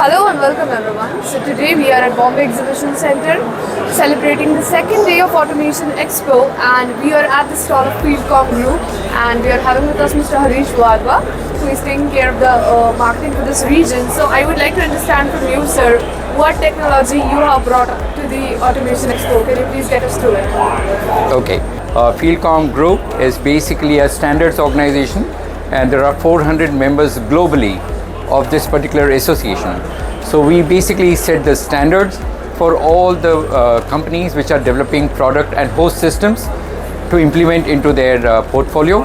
Hello and welcome everyone. So today we are at Bombay Exhibition Center celebrating the second day of Automation Expo, and we are at the stall of FieldComm Group, and we are having with us Mr. Harish Wadhwa, who is taking care of the marketing for this region. So I would like to understand from you, sir, what technology you have brought to the Automation Expo. Can you please get us through it? Okay. FieldComm Group is basically a standards organization, and there are 400 members globally of this particular association. So we basically set the standards for all the companies which are developing product and host systems to implement into their portfolio,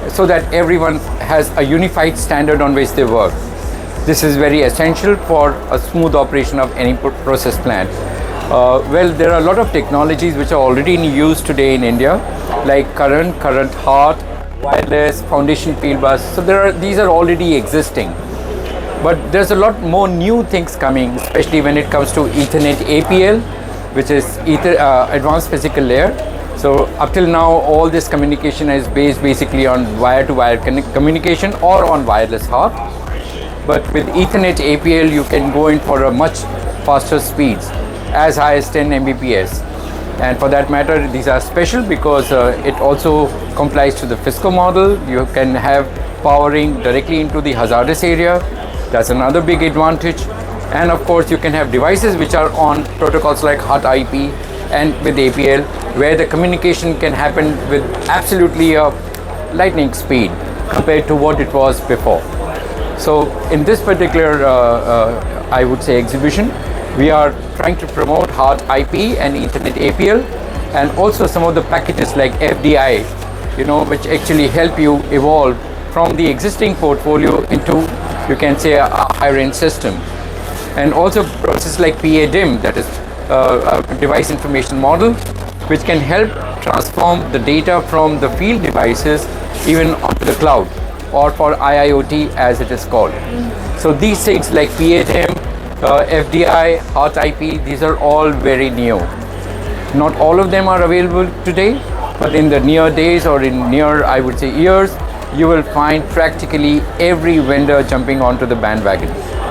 so that everyone has a unified standard on which they work. This is very essential for a smooth operation of any process plant. Well, there are a lot of technologies which are already in use today in India, like current HART, wireless, foundation Fieldbus. So these are already existing. But there's a lot more new things coming, especially when it comes to Ethernet APL, which is Advanced Physical Layer. So up till now, all this communication is based basically on wire-to-wire communication or on wireless HART. But with Ethernet APL, you can go in for a much faster speeds, as high as 10 Mbps. And for that matter, these are special because it also complies to the FISCO model. You can have powering directly into the hazardous area. That's another big advantage. And of course, you can have devices which are on protocols like HART IP and with APL, where the communication can happen with absolutely a lightning speed compared to what it was before. So in this particular, I would say, exhibition, we are trying to promote HART IP and Ethernet APL, and also some of the packages like FDI, which actually help you evolve from the existing portfolio into, you can say, a higher end system. And also processes like PADIM, that is a device information model, which can help transform the data from the field devices even onto the cloud, or for IIoT as it is called. So these things like PADIM, FDI, HART IP, these are all very new. Not all of them are available today, but in the near days or in near, I would say, years, you will find practically every vendor jumping onto the bandwagon.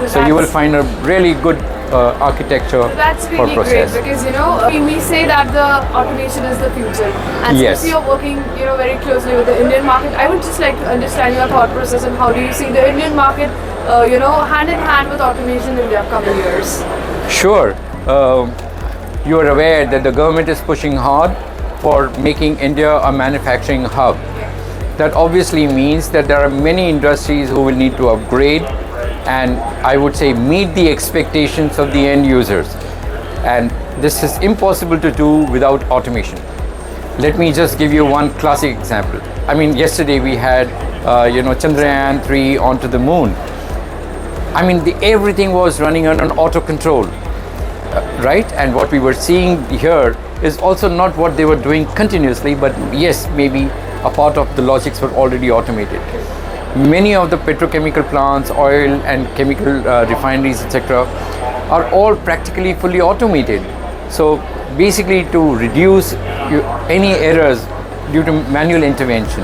So you will find a really good architecture That's for really process. great, because we say that the automation is the future, and Yes. since you're working very closely with the Indian market, I would just like to understand your thought process and how do you see the Indian market hand in hand with automation in the upcoming years. Sure. You are aware that the government is pushing hard for making India a manufacturing hub. That obviously means that there are many industries who will need to upgrade and, I would say, meet the expectations of the end users. And this is impossible to do without automation. Let me just give you one classic example. I mean, yesterday we had, Chandrayaan 3 onto the moon. I mean, everything was running on auto control, right? And what we were seeing here is also not what they were doing continuously, but yes, maybe a part of the logics were already automated. Many of the petrochemical plants, oil and chemical refineries, etc., are all practically fully automated. So basically, to reduce any errors due to manual intervention,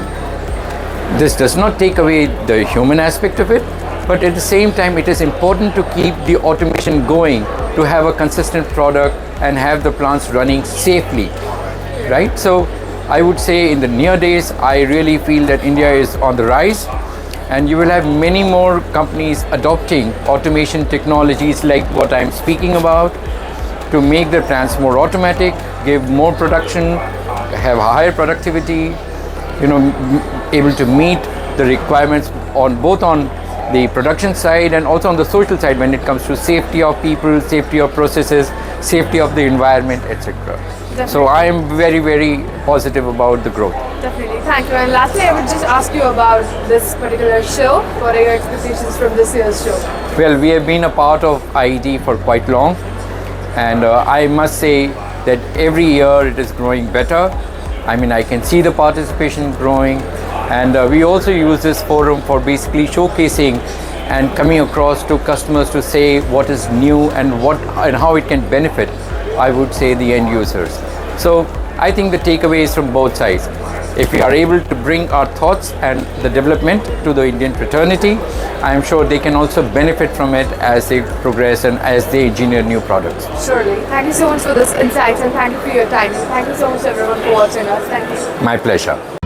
this does not take away the human aspect of it, but at the same time, it is important to keep the automation going to have a consistent product and have the plants running safely, right? So I would say in the near days, I really feel that India is on the rise, and you will have many more companies adopting automation technologies like what I'm speaking about to make their plants more automatic, give more production, have higher productivity, able to meet the requirements on both on the production side and also on the social side when it comes to safety of people, safety of processes, safety of the environment, etc. So I am very, very positive about the growth. Definitely, thank you. And lastly, I would just ask you about this particular show. What are your expectations from this year's show? Well, we have been a part of IED for quite long, and I must say that every year it is growing better. I mean, I can see the participation growing, and we also use this forum for basically showcasing and coming across to customers to say what is new and how it can benefit, I would say, the end users. So I think the takeaways from both sides. if we are able to bring our thoughts and the development to the Indian fraternity, I am sure they can also benefit from it as they progress and as they engineer new products. Surely. Thank you so much for this insights and thank you for your time. And thank you so much everyone for watching us. Thank you. My pleasure.